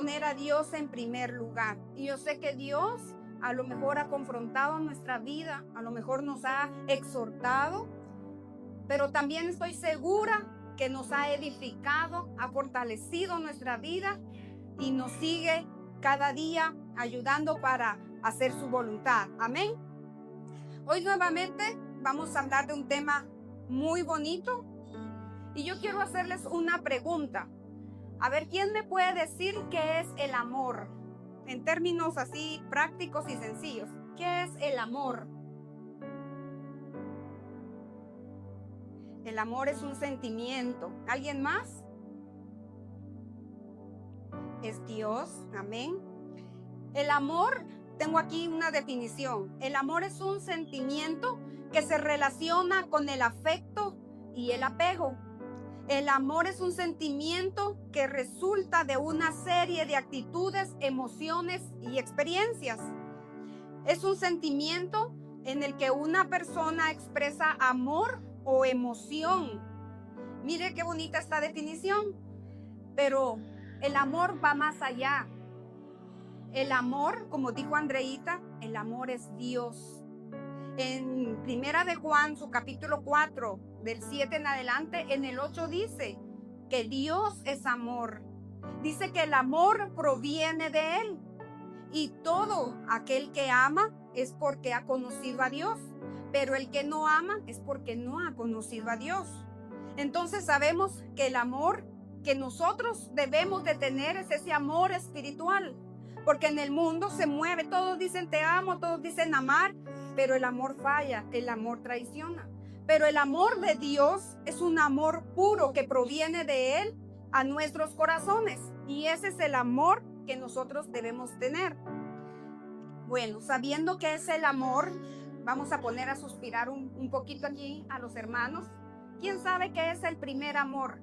poner a Dios en primer lugar. Y yo sé que Dios a lo mejor ha confrontado nuestra vida, a lo mejor nos ha exhortado, pero también estoy segura que nos ha edificado, ha fortalecido nuestra vida y nos sigue cada día ayudando para hacer su voluntad. Amén. Hoy nuevamente vamos a hablar de un tema muy bonito y yo quiero hacerles una pregunta. A ver, ¿quién me puede decir qué es el amor? En términos así prácticos y sencillos. ¿Qué es el amor? El amor es un sentimiento. ¿Alguien más? Es Dios. Amén. El amor, tengo aquí una definición. El amor es un sentimiento que se relaciona con el afecto y el apego. El amor es un sentimiento que resulta de una serie de actitudes, emociones y experiencias. Es un sentimiento en el que una persona expresa amor o emoción. Mire qué bonita esta definición, pero el amor va más allá. El amor, como dijo Andreita, el amor es Dios. En Primera de Juan, su capítulo 4, del 7 en adelante, en el 8 dice que Dios es amor. Dice que el amor proviene de Él. Y todo aquel que ama es porque ha conocido a Dios. Pero el que no ama es porque no ha conocido a Dios. Entonces sabemos que el amor que nosotros debemos de tener es ese amor espiritual. Porque en el mundo se mueve, todos dicen te amo, todos dicen amar, pero el amor falla, el amor traiciona. Pero el amor de Dios es un amor puro que proviene de Él a nuestros corazones. Y ese es el amor que nosotros debemos tener. Bueno, sabiendo qué es el amor, vamos a poner a suspirar un poquito aquí a los hermanos. ¿Quién sabe qué es el primer amor?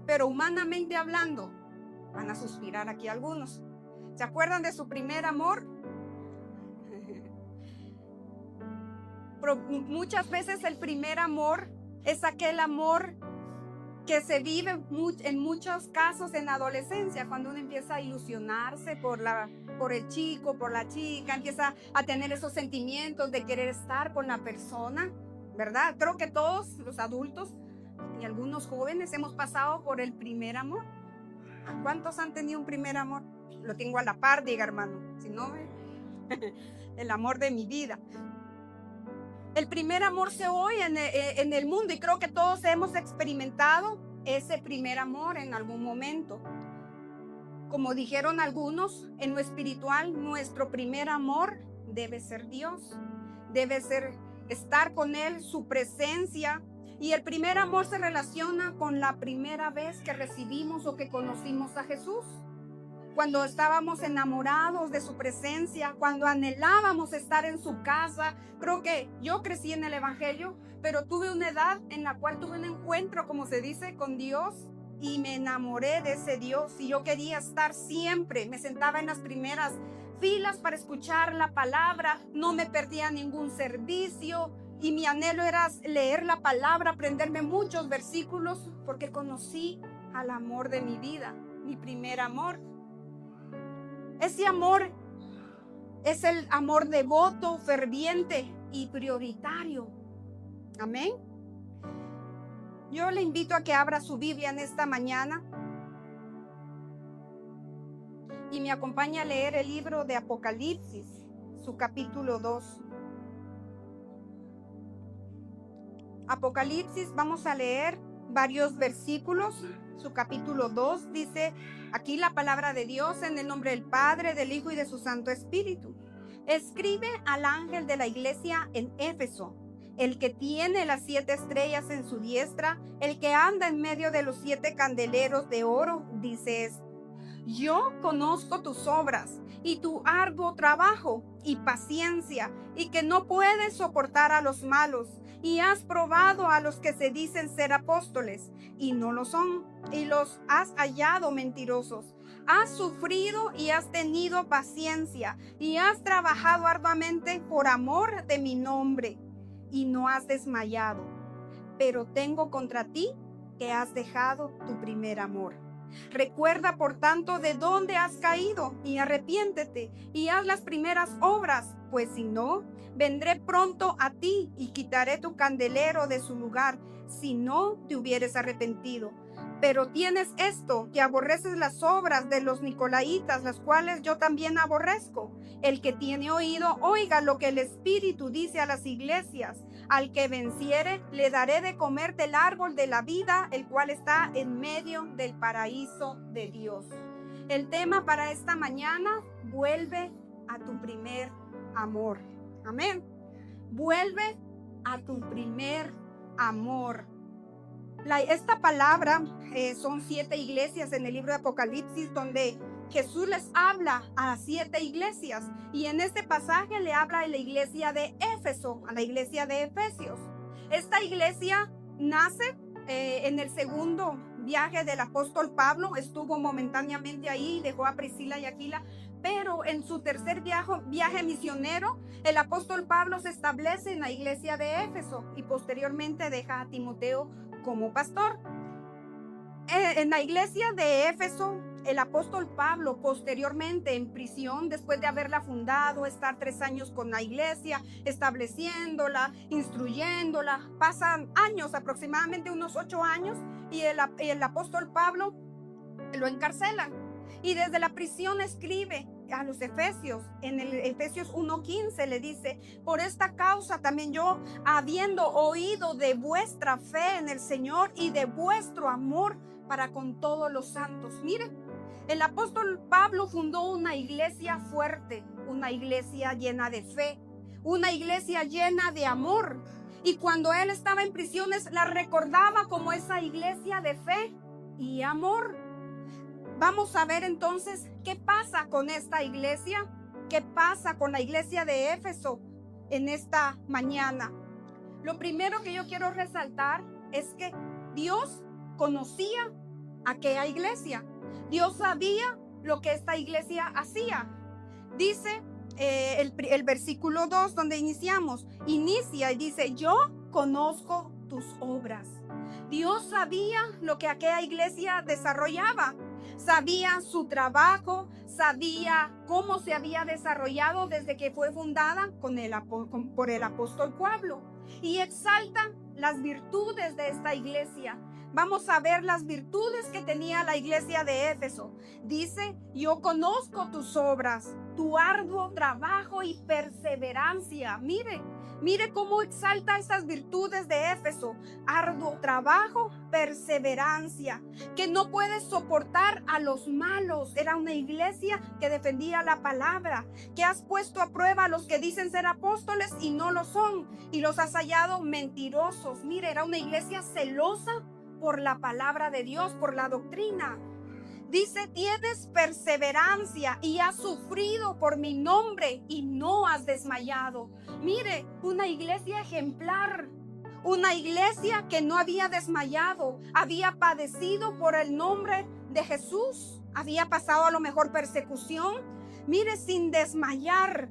Pero humanamente hablando, van a suspirar aquí algunos. ¿Se acuerdan de su primer amor? Pero muchas veces el primer amor es aquel amor que se vive en muchos casos en la adolescencia, cuando uno empieza a ilusionarse por el chico, por la chica, empieza a tener esos sentimientos de querer estar con la persona, ¿verdad? Creo que todos los adultos y algunos jóvenes hemos pasado por el primer amor. ¿Cuántos han tenido un primer amor? Lo tengo a la par, diga hermano, si no, el amor de mi vida. El primer amor se oye en el mundo y creo que todos hemos experimentado ese primer amor en algún momento. Como dijeron algunos, en lo espiritual, nuestro primer amor debe ser Dios. Debe ser estar con Él, su presencia. Y el primer amor se relaciona con la primera vez que recibimos o que conocimos a Jesús. Cuando estábamos enamorados de su presencia, cuando anhelábamos estar en su casa. Creo que yo crecí en el Evangelio, pero tuve una edad en la cual tuve un encuentro, como se dice, con Dios y me enamoré de ese Dios y yo quería estar siempre. Me sentaba en las primeras filas para escuchar la palabra, no me perdía ningún servicio y mi anhelo era leer la palabra, aprenderme muchos versículos porque conocí al amor de mi vida, mi primer amor. Ese amor es el amor devoto, ferviente y prioritario. Amén. Yo le invito a que abra su Biblia en esta mañana y me acompañe a leer el libro de Apocalipsis, su capítulo 2. Apocalipsis, vamos a leer varios versículos. Su capítulo 2 dice aquí la palabra de Dios en el nombre del Padre, del Hijo y de su Santo Espíritu. Escribe al ángel de la iglesia en Éfeso, el que tiene las 7 estrellas en su diestra, el que anda en medio de los 7 candeleros de oro, dice esto: yo conozco tus obras y tu arduo trabajo y paciencia, y que no puedes soportar a los malos, y has probado a los que se dicen ser apóstoles y no lo son, y los has hallado mentirosos. Has sufrido y has tenido paciencia, y has trabajado arduamente por amor de mi nombre, y no has desmayado. Pero tengo contra ti que has dejado tu primer amor. Recuerda, por tanto, de dónde has caído y arrepiéntete y haz las primeras obras, pues si no, vendré pronto a ti y quitaré tu candelero de su lugar, si no te hubieres arrepentido. Pero tienes esto, que aborreces las obras de los nicolaítas, las cuales yo también aborrezco. El que tiene oído, oiga lo que el Espíritu dice a las iglesias. Al que venciere, le daré de comer del árbol de la vida, el cual está en medio del paraíso de Dios. El tema para esta mañana: vuelve a tu primer amor. Amén. Vuelve a tu primer amor. Esta palabra son 7 iglesias en el libro de Apocalipsis, donde Jesús les habla a 7 iglesias, y en este pasaje le habla a la iglesia de Éfeso, a la iglesia de Efesios. Esta iglesia nace en el segundo viaje del apóstol Pablo. Estuvo momentáneamente ahí, dejó a Priscila y Aquila, pero en su tercer viaje misionero, el apóstol Pablo se establece en la iglesia de Éfeso y posteriormente deja a Timoteo como pastor. En la iglesia de Éfeso, el apóstol Pablo, posteriormente en prisión, después de haberla fundado, estar 3 años con la iglesia, estableciéndola, instruyéndola, pasan años, aproximadamente unos 8 años, y el apóstol Pablo lo encarcelan. Y desde la prisión escribe a los Efesios, en el Efesios 1:15 le dice: por esta causa también yo, habiendo oído de vuestra fe en el Señor y de vuestro amor para con todos los santos. Miren, el apóstol Pablo fundó una iglesia fuerte, una iglesia llena de fe, una iglesia llena de amor. Y cuando él estaba en prisiones, la recordaba como esa iglesia de fe y amor. Vamos a ver entonces qué pasa con esta iglesia, qué pasa con la iglesia de Éfeso en esta mañana. Lo primero que yo quiero resaltar es que Dios conocía aquella iglesia. Dios sabía lo que esta iglesia hacía. Dice el versículo 2, donde inicia y dice: yo conozco tus obras. Dios sabía lo que aquella iglesia desarrollaba. Sabía su trabajo, sabía cómo se había desarrollado desde que fue fundada por el apóstol Pablo, y exalta las virtudes de esta iglesia. Vamos a ver las virtudes que tenía la iglesia de Éfeso. Dice: yo conozco tus obras, tu arduo trabajo y perseverancia. Mire cómo exalta esas virtudes de Éfeso: arduo trabajo, perseverancia, que no puede soportar a los malos. Era una iglesia que defendía la palabra, que has puesto a prueba a los que dicen ser apóstoles y no lo son, y los has hallado mentirosos. Mire, era una iglesia celosa por la palabra de Dios, por la doctrina. Dice: tienes perseverancia y has sufrido por mi nombre y no has desmayado. Mire, una iglesia ejemplar, una iglesia que no había desmayado, había padecido por el nombre de Jesús, había pasado a lo mejor persecución. Mire, sin desmayar.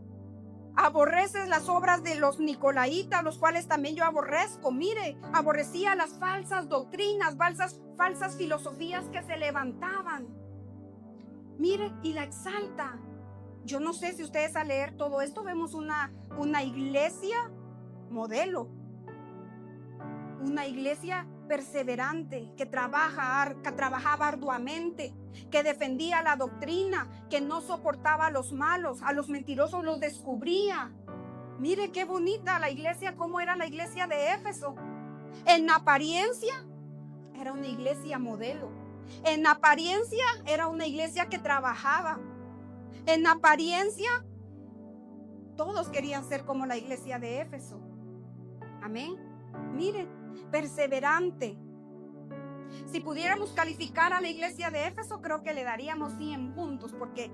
Aborreces las obras de los nicolaítas, los cuales también yo aborrezco. Mire, aborrecía las falsas doctrinas, falsas filosofías que se levantaban. Mire, y la exalta. Yo no sé si ustedes, al leer todo esto, vemos una iglesia modelo, una iglesia perseverante, que trabajaba arduamente, que defendía la doctrina, que no soportaba a los malos, a los mentirosos los descubría. Mire qué bonita la iglesia, cómo era la iglesia de Éfeso. En apariencia era una iglesia modelo. En apariencia era una iglesia que trabajaba. En apariencia todos querían ser como la iglesia de Éfeso. Amén. Mire, perseverante. Si pudiéramos calificar a la iglesia de Éfeso, creo que le daríamos 100 puntos, porque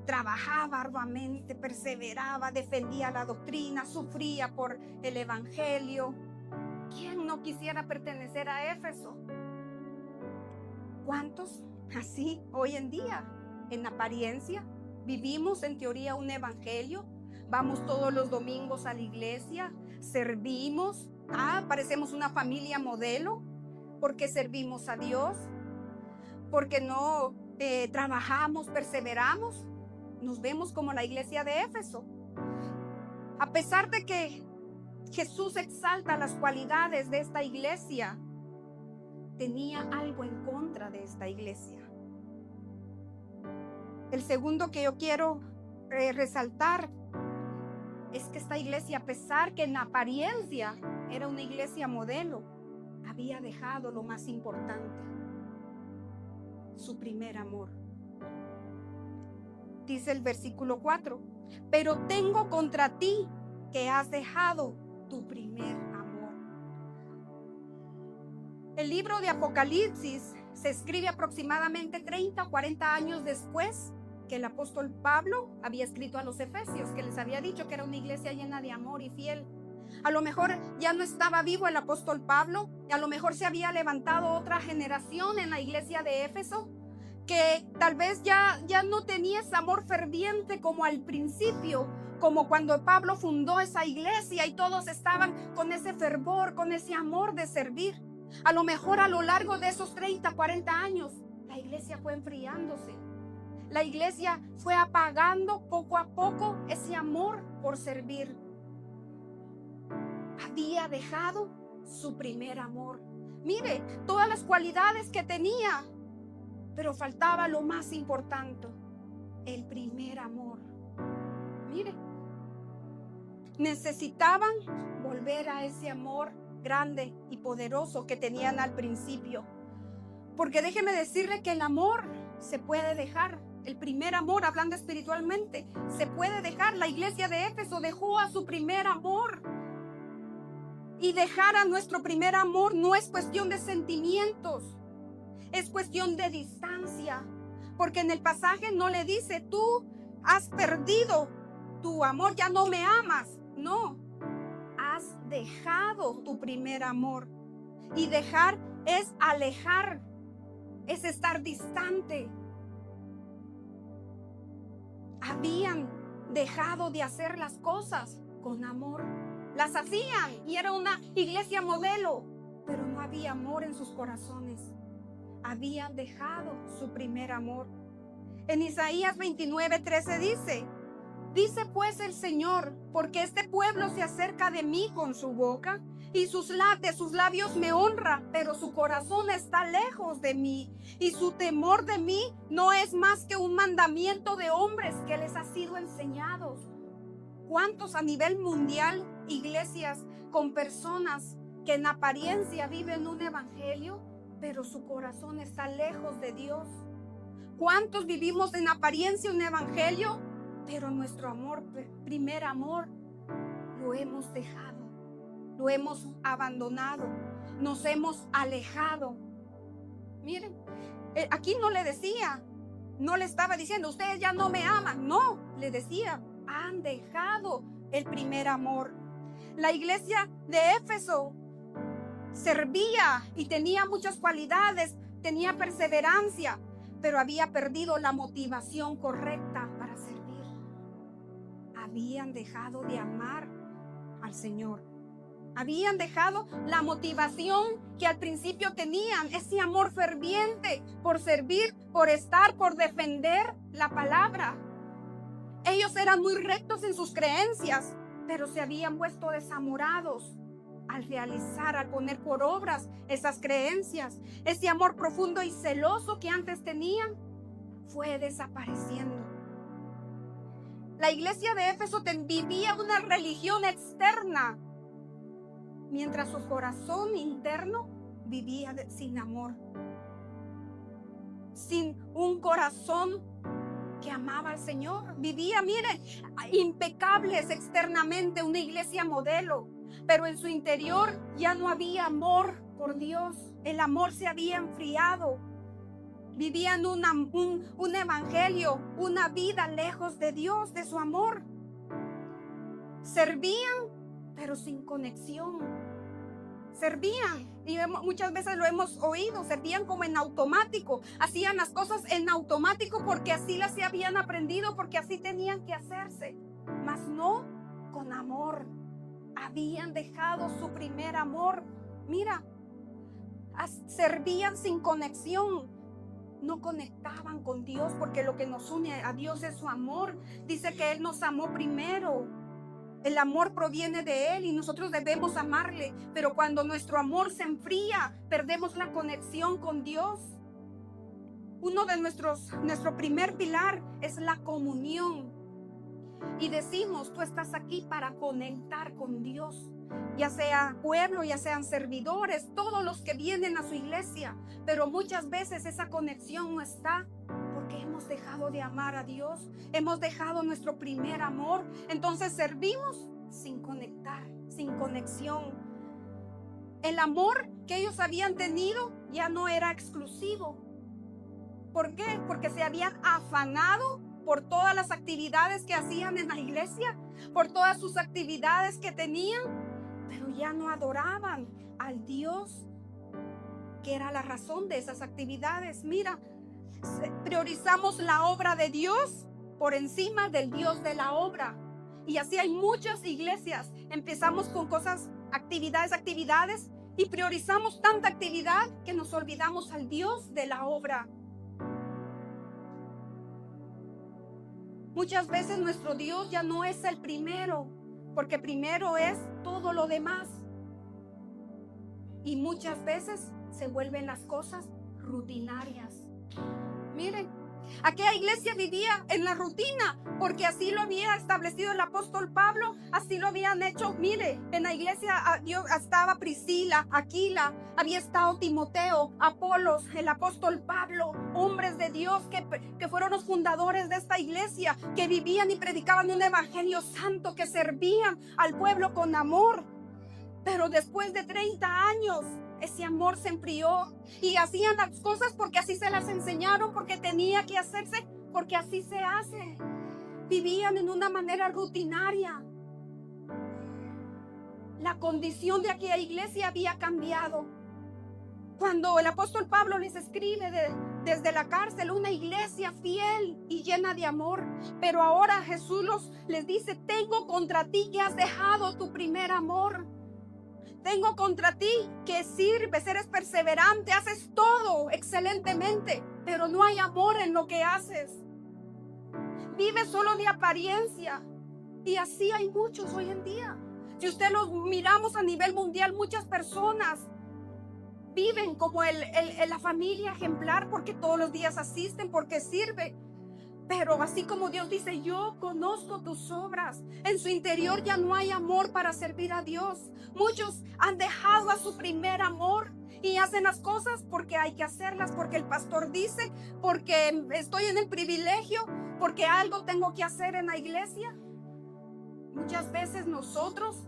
trabajaba arduamente, perseveraba, defendía la doctrina, sufría por el evangelio. ¿Quién no quisiera pertenecer a Éfeso? ¿Cuántos así hoy en día? En apariencia vivimos en teoría un evangelio, vamos todos los domingos a la iglesia, servimos, parecemos una familia modelo, porque servimos a Dios, porque no trabajamos, perseveramos. Nos vemos como la iglesia de Éfeso. A pesar de que Jesús exalta las cualidades de esta iglesia, tenía algo en contra de esta iglesia. El segundo que yo quiero resaltar es que esta iglesia, a pesar que en apariencia era una iglesia modelo, había dejado lo más importante: su primer amor. Dice el versículo 4: pero tengo contra ti que has dejado tu primer amor. El libro de Apocalipsis se escribe aproximadamente 30 o 40 años después que el apóstol Pablo había escrito a los Efesios, que les había dicho que era una iglesia llena de amor y fiel. A lo mejor ya no estaba vivo el apóstol Pablo, y a lo mejor se había levantado otra generación en la iglesia de Éfeso, que tal vez ya no tenía ese amor ferviente como al principio, como cuando Pablo fundó esa iglesia y todos estaban con ese fervor, con ese amor de servir. A lo mejor a lo largo de esos 30, 40 años, la iglesia fue enfriándose. La iglesia fue apagando poco a poco ese amor por servir. Había dejado su primer amor. Mire, todas las cualidades que tenía, pero faltaba lo más importante: el primer amor. Mire, necesitaban volver a ese amor grande y poderoso que tenían al principio. Porque déjeme decirle que el amor se puede dejar. El primer amor, hablando espiritualmente, se puede dejar. La iglesia de Éfeso dejó a su primer amor. Y dejar a nuestro primer amor no es cuestión de sentimientos, es cuestión de distancia. Porque en el pasaje no le dice: tú has perdido tu amor, ya no me amas. No, has dejado tu primer amor. Y dejar es alejar, es estar distante. Habían dejado de hacer las cosas con amor. Las hacían y era una iglesia modelo, pero no había amor en sus corazones. Habían dejado su primer amor. En Isaías 29:13 dice pues el Señor: porque este pueblo se acerca de mí con su boca y de sus labios me honra, pero su corazón está lejos de mí, y su temor de mí no es más que un mandamiento de hombres que les ha sido enseñados. ¿Cuántos a nivel mundial iglesias con personas que en apariencia viven un evangelio, pero su corazón está lejos de Dios? ¿Cuántos vivimos en apariencia un evangelio, pero nuestro amor, primer amor, lo hemos dejado, lo hemos abandonado, nos hemos alejado? Miren, aquí no le estaba diciendo: ustedes ya no me aman. No, le decía: han dejado el primer amor. La iglesia de Éfeso servía y tenía muchas cualidades, tenía perseverancia, pero había perdido la motivación correcta para servir. Habían dejado de amar al Señor. Habían dejado la motivación que al principio tenían, ese amor ferviente por servir, por estar, por defender la palabra. Ellos eran muy rectos en sus creencias, pero se habían vuelto desamorados al realizar, al poner por obras esas creencias. Ese amor profundo y celoso que antes tenían fue desapareciendo. La iglesia de Éfeso vivía una religión externa, mientras su corazón interno vivía sin amor, sin un corazón que amaba al Señor. Vivía, miren, impecables externamente, una iglesia modelo, pero en su interior ya no había amor por Dios. El amor se había enfriado. Vivían un evangelio, una vida lejos de Dios, de su amor. Servían, pero sin conexión. Servían, y muchas veces lo hemos oído, servían como en automático. Hacían las cosas en automático porque así las habían aprendido, porque así tenían que hacerse, mas no con amor. Habían dejado su primer amor. Mira, servían sin conexión. No conectaban con Dios, porque lo que nos une a Dios es su amor. Dice que Él nos amó primero. El amor proviene de Él y nosotros debemos amarle. Pero cuando nuestro amor se enfría, perdemos la conexión con Dios. Uno de nuestro primer pilar es la comunión. Y decimos, tú estás aquí para conectar con Dios. Ya sea pueblo, ya sean servidores, todos los que vienen a su iglesia. Pero muchas veces esa conexión no está porque hemos dejado de amar a Dios. Hemos dejado nuestro primer amor. Entonces servimos sin conectar, sin conexión. El amor que ellos habían tenido ya no era exclusivo. ¿Por qué? Porque se habían afanado por todas las actividades que hacían en la iglesia, por todas sus actividades que tenían, pero ya no adoraban al Dios que era la razón de esas actividades. Mira, priorizamos la obra de Dios por encima del Dios de la obra. Y así hay muchas iglesias. Empezamos con actividades, y priorizamos tanta actividad que nos olvidamos al Dios de la obra. Muchas veces nuestro Dios ya no es el primero, porque primero es todo lo demás. Y muchas veces se vuelven las cosas rutinarias. Miren, aquella iglesia vivía en la rutina, porque así lo había establecido el apóstol Pablo, así lo habían hecho. Mire, en la iglesia estaba Priscila, Aquila, había estado Timoteo, Apolos, el apóstol Pablo, hombres de Dios que fueron los fundadores de esta iglesia, que vivían y predicaban un evangelio santo, que servían al pueblo con amor. Pero después de 30 años, ese amor se enfrió y hacían las cosas porque así se las enseñaron, porque tenía que hacerse, porque así se hace. Vivían en una manera rutinaria. La condición de aquella iglesia había cambiado. Cuando el apóstol Pablo les escribe desde la cárcel, una iglesia fiel y llena de amor, pero ahora Jesús les dice: tengo contra ti que has dejado tu primer amor. Tengo contra ti que sirves, eres perseverante, haces todo excelentemente, pero no hay amor en lo que haces. Vives solo de apariencia. Y así hay muchos hoy en día. Si usted los miramos a nivel mundial, muchas personas viven como la familia ejemplar, porque todos los días asisten, porque sirve. Pero así como Dios dice: yo conozco tus obras, en su interior ya no hay amor para servir a Dios. Muchos han dejado a su primer amor y hacen las cosas porque hay que hacerlas, porque el pastor dice, porque estoy en el privilegio, porque algo tengo que hacer en la iglesia. Muchas veces nosotros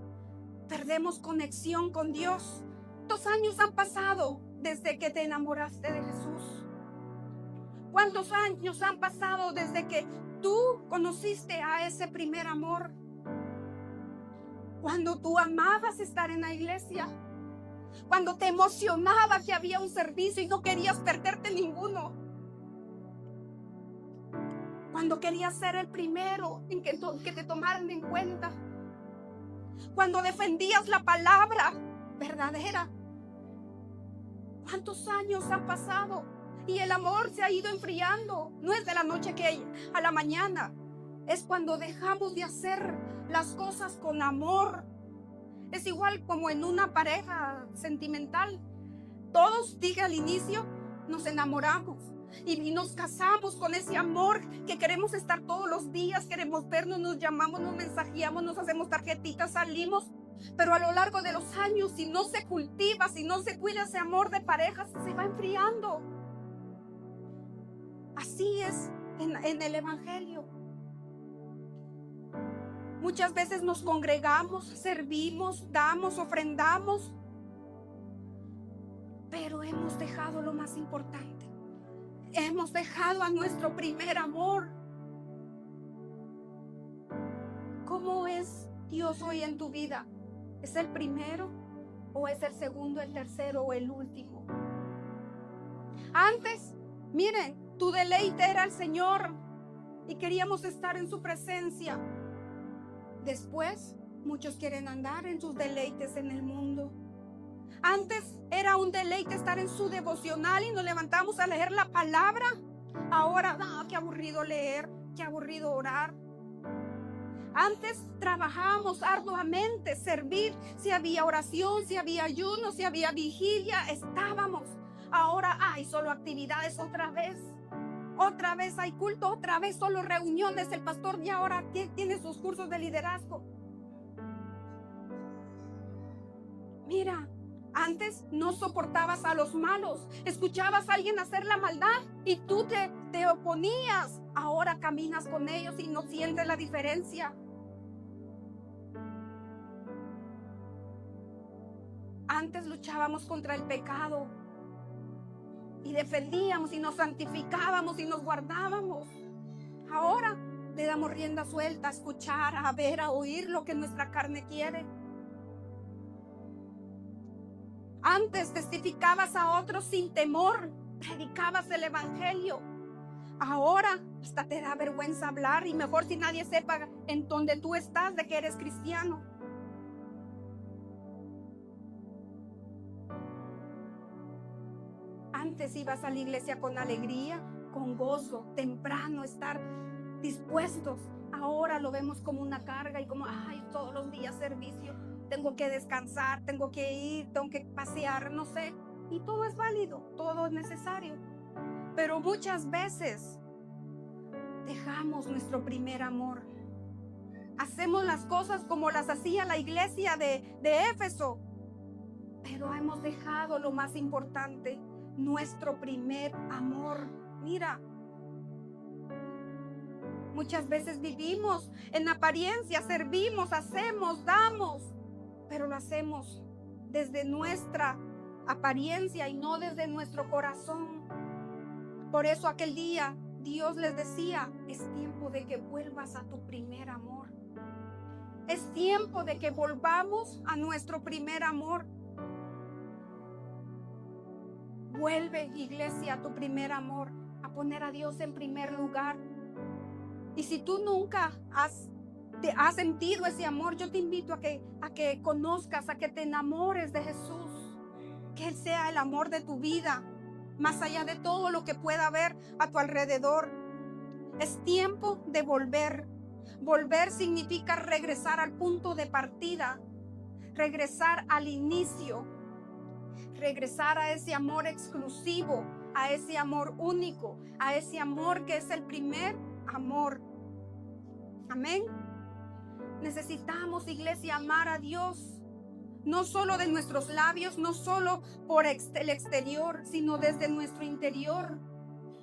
perdemos conexión con Dios. ¿Cuántos años han pasado desde que te enamoraste de Jesús? ¿Cuántos años han pasado desde que tú conociste a ese primer amor? Cuando tú amabas estar en la iglesia, cuando te emocionaba que había un servicio y no querías perderte ninguno, cuando querías ser el primero en que te tomaran en cuenta, cuando defendías la palabra verdadera. ¿Cuántos años han pasado? Y el amor se ha ido enfriando. No es de la noche a la mañana. Es cuando dejamos de hacer las cosas con amor. Es igual como en una pareja sentimental. Todos, dije al inicio, nos enamoramos y nos casamos con ese amor que queremos estar todos los días, queremos vernos, nos llamamos, nos mensajeamos, nos hacemos tarjetitas, salimos. Pero a lo largo de los años, si no se cultiva, si no se cuida ese amor de pareja, se va enfriando. Así es en el evangelio. Muchas veces nos congregamos, servimos, damos, ofrendamos, pero hemos dejado lo más importante. Hemos dejado a nuestro primer amor. ¿Cómo es Dios hoy en tu vida? ¿Es el primero o es el segundo, el tercero o el último? Antes, miren, tu deleite era el Señor y queríamos estar en su presencia. Después, muchos quieren andar en sus deleites en el mundo. Antes era un deleite estar en su devocional y nos levantamos a leer la palabra. Ahora, no, qué aburrido leer, qué aburrido orar. Antes trabajábamos arduamente, servir, si había oración, si había ayuno, si había vigilia, estábamos. Ahora hay solo actividades otra vez. Otra vez hay culto, otra vez solo reuniones. El pastor ya ahora tiene sus cursos de liderazgo. Mira, antes no soportabas a los malos. Escuchabas a alguien hacer la maldad y tú te oponías. Ahora caminas con ellos y no sientes la diferencia. Antes luchábamos contra el pecado y defendíamos y nos santificábamos y nos guardábamos. Ahora le damos rienda suelta a escuchar, a ver, a oír lo que nuestra carne quiere. Antes testificabas a otros sin temor, predicabas el evangelio. Ahora hasta te da vergüenza hablar y mejor si nadie sepa en donde tú estás de que eres cristiano. Antes ibas a la iglesia con alegría, con gozo, temprano, estar dispuestos. Ahora lo vemos como una carga y como, ay, todos los días servicio. Tengo que descansar, tengo que ir, tengo que pasear, no sé. Y todo es válido, todo es necesario. Pero muchas veces dejamos nuestro primer amor. Hacemos las cosas como las hacía la iglesia de Éfeso. Pero hemos dejado lo más importante, nuestro primer amor. Mira, muchas veces vivimos en apariencia, servimos, hacemos, damos. Pero lo hacemos desde nuestra apariencia y no desde nuestro corazón. Por eso aquel día Dios les decía, es tiempo de que vuelvas a tu primer amor. Es tiempo de que volvamos a nuestro primer amor. Vuelve, iglesia, a tu primer amor, a poner a Dios en primer lugar. Y si tú nunca has sentido ese amor, yo te invito a que conozcas, a que te enamores de Jesús, que Él sea el amor de tu vida, más allá de todo lo que pueda haber a tu alrededor. Es tiempo de volver. Volver significa regresar al punto de partida, regresar al inicio, regresar a ese amor exclusivo, a ese amor único, a ese amor que es el primer amor. Amén. Necesitamos, iglesia, amar a Dios, no solo de nuestros labios, no solo por el exterior, sino desde nuestro interior.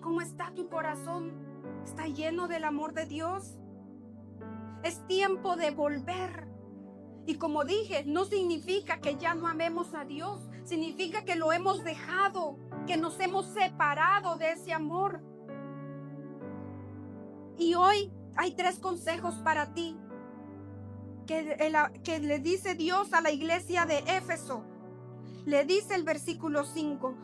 ¿Cómo está tu corazón? ¿Está lleno del amor de Dios? Es tiempo de volver. Y como dije, no significa que ya no amemos a Dios, significa que lo hemos dejado, que nos hemos separado de ese amor. Y hoy hay 3 consejos para ti que le dice Dios a la iglesia de Éfeso. Le dice el versículo 5: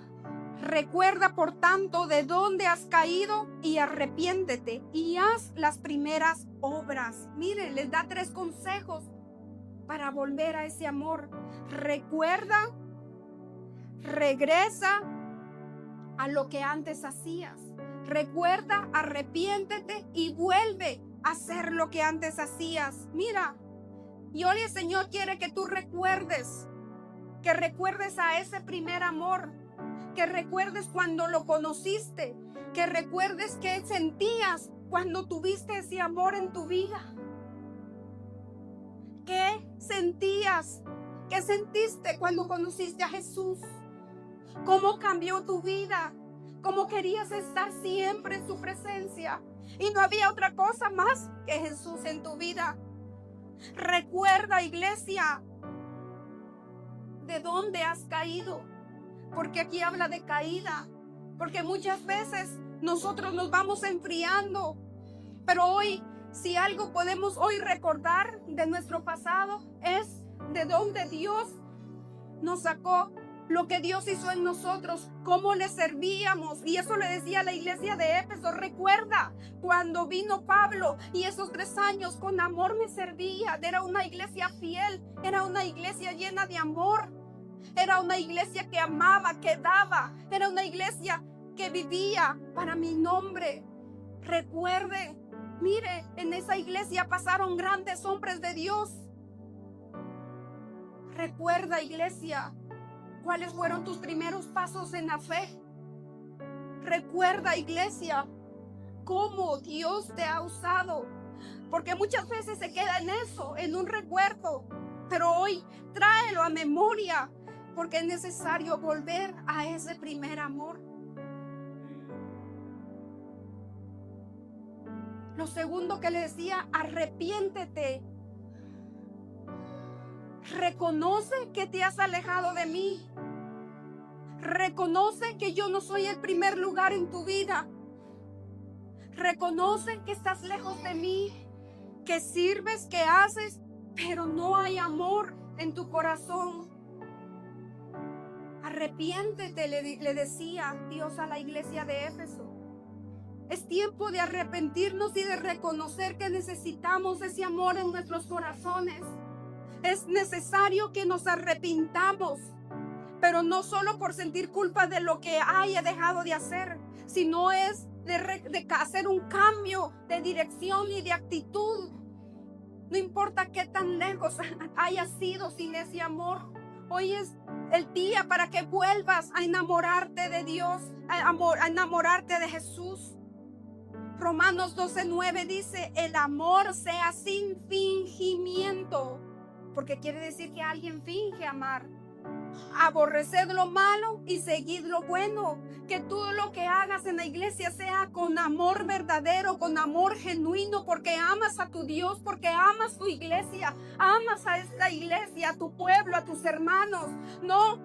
recuerda por tanto de dónde has caído y arrepiéntete y haz las primeras obras. Mire, les da 3 consejos para volver a ese amor. Recuerda, regresa a lo que antes hacías. Recuerda, arrepiéntete y vuelve a hacer lo que antes hacías. Mira, y hoy el Señor quiere que tú recuerdes, que recuerdes a ese primer amor, que recuerdes cuando lo conociste, que recuerdes qué sentías cuando tuviste ese amor en tu vida. ¿Qué sentías? ¿Qué sentiste cuando conociste a Jesús? ¿Cómo cambió tu vida? ¿Cómo querías estar siempre en su presencia? Y no había otra cosa más que Jesús en tu vida. Recuerda, iglesia, de dónde has caído. Porque aquí habla de caída. Porque muchas veces nosotros nos vamos enfriando. Pero hoy, si algo podemos hoy recordar de nuestro pasado, es de dónde Dios nos sacó, lo que Dios hizo en nosotros, cómo le servíamos. Y eso le decía a la iglesia de Éfeso: recuerda cuando vino Pablo y esos 3 años con amor me servía. Era una iglesia fiel, era una iglesia llena de amor. Era una iglesia que amaba, que daba. Era una iglesia que vivía para mi nombre. Recuerde, mire, en esa iglesia pasaron grandes hombres de Dios. Recuerda, iglesia, cuáles fueron tus primeros pasos en la fe. Recuerda, iglesia, cómo Dios te ha usado. Porque muchas veces se queda en eso, en un recuerdo. Pero hoy tráelo a memoria, porque es necesario volver a ese primer amor. Lo segundo que le decía, arrepiéntete. Reconoce que te has alejado de mí. Reconoce que yo no soy el primer lugar en tu vida. Reconoce que estás lejos de mí, que sirves, que haces, pero no hay amor en tu corazón. Arrepiéntete, le decía Dios a la iglesia de Éfeso. Es tiempo de arrepentirnos y de reconocer que necesitamos ese amor en nuestros corazones. Es necesario que nos arrepintamos, pero no solo por sentir culpa de lo que haya dejado de hacer, sino es de hacer un cambio de dirección y de actitud. No importa qué tan lejos hayas sido sin ese amor. Hoy es el día para que vuelvas a enamorarte de Dios, a enamorarte de Jesús. Romanos 12:9 dice, el amor sea sin fingimiento, porque quiere decir que alguien finge amar. Aborreced lo malo y seguid lo bueno. Que todo lo que hagas en la iglesia sea con amor verdadero, con amor genuino, porque amas a tu Dios, porque amas tu iglesia, amas a esta iglesia, a tu pueblo, a tus hermanos. No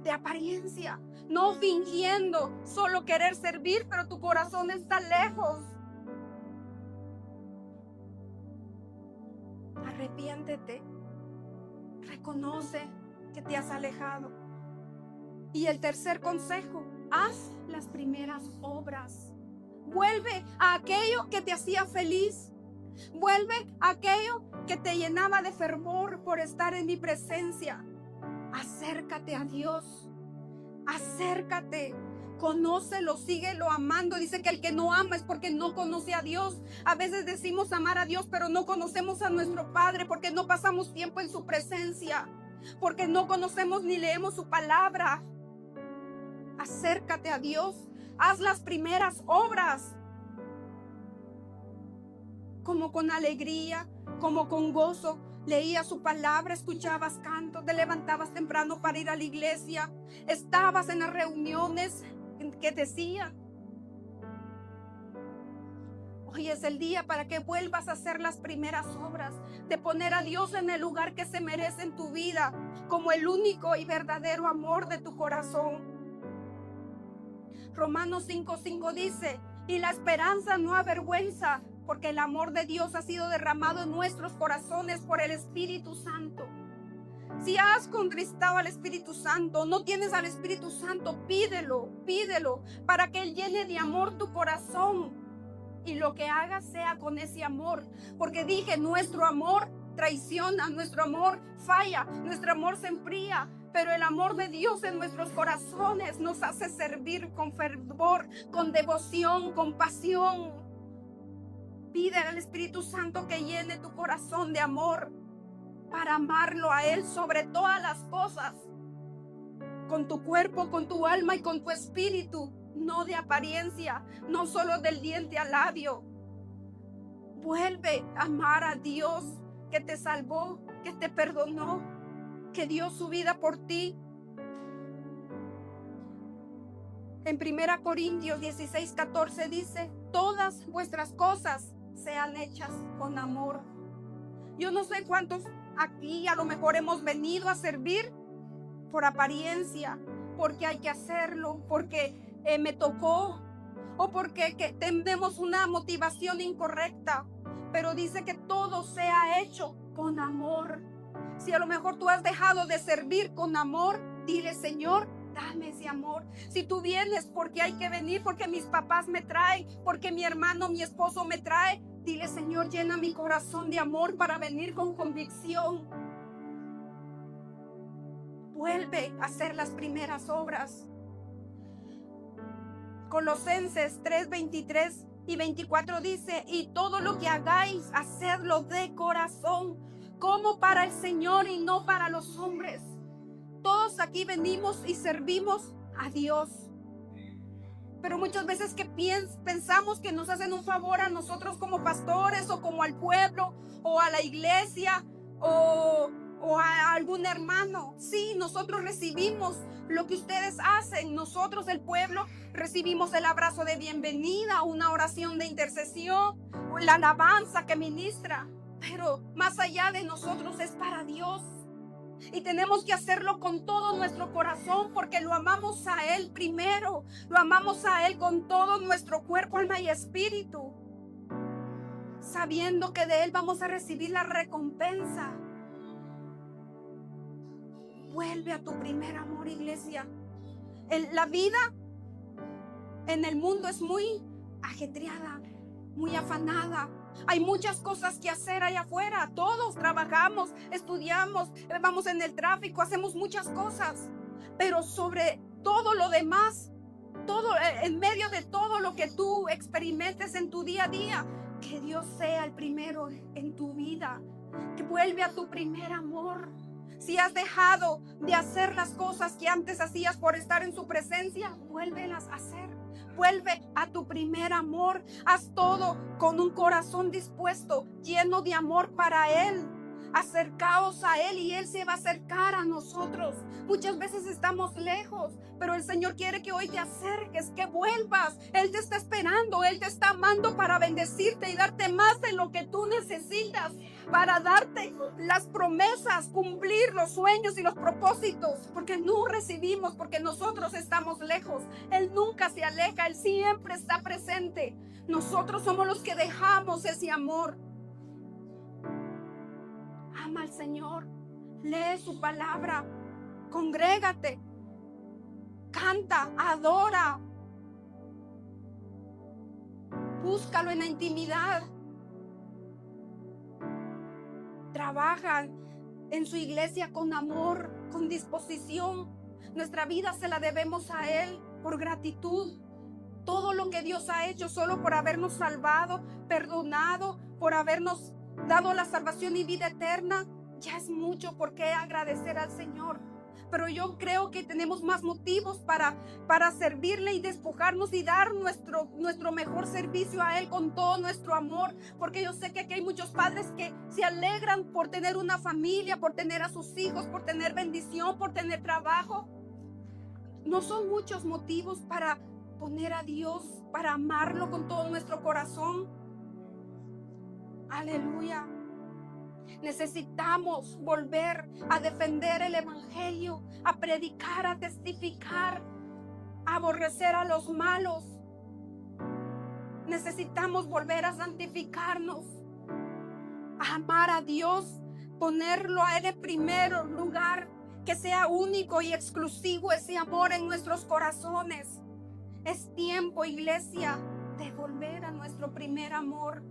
de apariencia, no fingiendo, solo querer servir, pero tu corazón está lejos. Arrepiéntete, reconoce que te has alejado. Y el tercer consejo, haz las primeras obras. Vuelve a aquello que te hacía feliz. Vuelve a aquello que te llenaba de fervor por estar en mi presencia. Acércate a Dios. Acércate. Conócelo, síguelo amando. Dice que el que no ama es porque no conoce a Dios. A veces decimos amar a Dios, pero no conocemos a nuestro Padre porque no pasamos tiempo en su presencia, porque no conocemos ni leemos su palabra. Acércate a Dios. Haz las primeras obras, como con alegría, como con gozo. Leías su palabra, escuchabas cantos, te levantabas temprano para ir a la iglesia, estabas en las reuniones que decían. Hoy es el día para que vuelvas a hacer las primeras obras, de poner a Dios en el lugar que se merece en tu vida, como el único y verdadero amor de tu corazón. Romanos 5:5 dice, y la esperanza no avergüenza, porque el amor de Dios ha sido derramado en nuestros corazones por el Espíritu Santo. Si has contristado al Espíritu Santo, no tienes al Espíritu Santo, pídelo para que Él llene de amor tu corazón y lo que hagas sea con ese amor. Porque dije, nuestro amor traiciona, nuestro amor falla, nuestro amor se enfría, pero el amor de Dios en nuestros corazones nos hace servir con fervor, con devoción, con pasión. Pide al Espíritu Santo que llene tu corazón de amor para amarlo a Él sobre todas las cosas, con tu cuerpo, con tu alma y con tu espíritu, no de apariencia, no solo del diente al labio. Vuelve a amar a Dios que te salvó, que te perdonó, que dio su vida por ti. En 1 Corintios 16:14 dice, todas vuestras cosas sean hechas con amor. Yo no sé cuántos aquí a lo mejor hemos venido a servir por apariencia, porque hay que hacerlo, porque me tocó, o porque tenemos una motivación incorrecta, pero dice que todo sea hecho con amor. Si a lo mejor tú has dejado de servir con amor, dile, Señor, dame ese amor. Si tú vienes porque hay que venir, porque mis papás me traen, porque mi hermano, mi esposo me trae, dile, Señor, llena mi corazón de amor para venir con convicción. vuelve a hacer las primeras obras. Colosenses 3:23 y 24 dice: y todo lo que hagáis, hacedlo de corazón, como para el Señor y no para los hombres. Todos aquí venimos y servimos a Dios. Pero muchas veces que pensamos que nos hacen un favor a nosotros como pastores o como al pueblo o a la iglesia o a algún hermano. Sí, nosotros recibimos lo que ustedes hacen. Nosotros, el pueblo, recibimos el abrazo de bienvenida, una oración de intercesión, la alabanza que ministra. Pero más allá de nosotros es para Dios. Y tenemos que hacerlo con todo nuestro corazón, porque lo amamos a Él primero. Lo amamos a Él con todo nuestro cuerpo, alma y espíritu, sabiendo que de Él vamos a recibir la recompensa. Vuelve a tu primer amor, iglesia. La vida en el mundo es muy ajetreada, muy afanada. Hay muchas cosas que hacer allá afuera. Todos trabajamos, estudiamos, vamos en el tráfico, hacemos muchas cosas. Pero sobre todo lo demás, todo en medio de todo lo que tú experimentes en tu día a día, que Dios sea el primero en tu vida. Que vuelve a tu primer amor. Si has dejado de hacer las cosas que antes hacías por estar en su presencia, vuélvelas a hacer. Vuelve a tu primer amor. Haz todo con un corazón dispuesto, lleno de amor para Él. Acercaos a Él y Él se va a acercar a nosotros. Muchas veces estamos lejos, pero el Señor quiere que hoy te acerques, que vuelvas. Él te está esperando, Él te está amando para bendecirte y darte más de lo que tú necesitas, para darte las promesas, cumplir los sueños y los propósitos, porque no recibimos, porque nosotros estamos lejos. Él nunca se aleja, Él siempre está presente. Nosotros somos los que dejamos ese amor. Ama al Señor, lee su palabra, congrégate, canta, adora, búscalo en la intimidad, trabaja en su iglesia con amor, con disposición. Nuestra vida se la debemos a Él por gratitud. Todo lo que Dios ha hecho solo por habernos salvado, perdonado, por habernos dado la salvación y vida eterna, ya es mucho por qué agradecer al Señor. Pero yo creo que tenemos más motivos para servirle y despojarnos y dar nuestro mejor servicio a Él con todo nuestro amor. Porque yo sé que aquí hay muchos padres que se alegran por tener una familia, por tener a sus hijos, por tener bendición, por tener trabajo. No son muchos motivos para poner a Dios, para amarlo con todo nuestro corazón. Aleluya. Necesitamos volver a defender el evangelio, a predicar, a testificar, a aborrecer a los malos. Necesitamos volver a santificarnos, a amar a Dios, ponerlo a Él en primer lugar, que sea único y exclusivo ese amor en nuestros corazones. Es tiempo, iglesia, de volver a nuestro primer amor.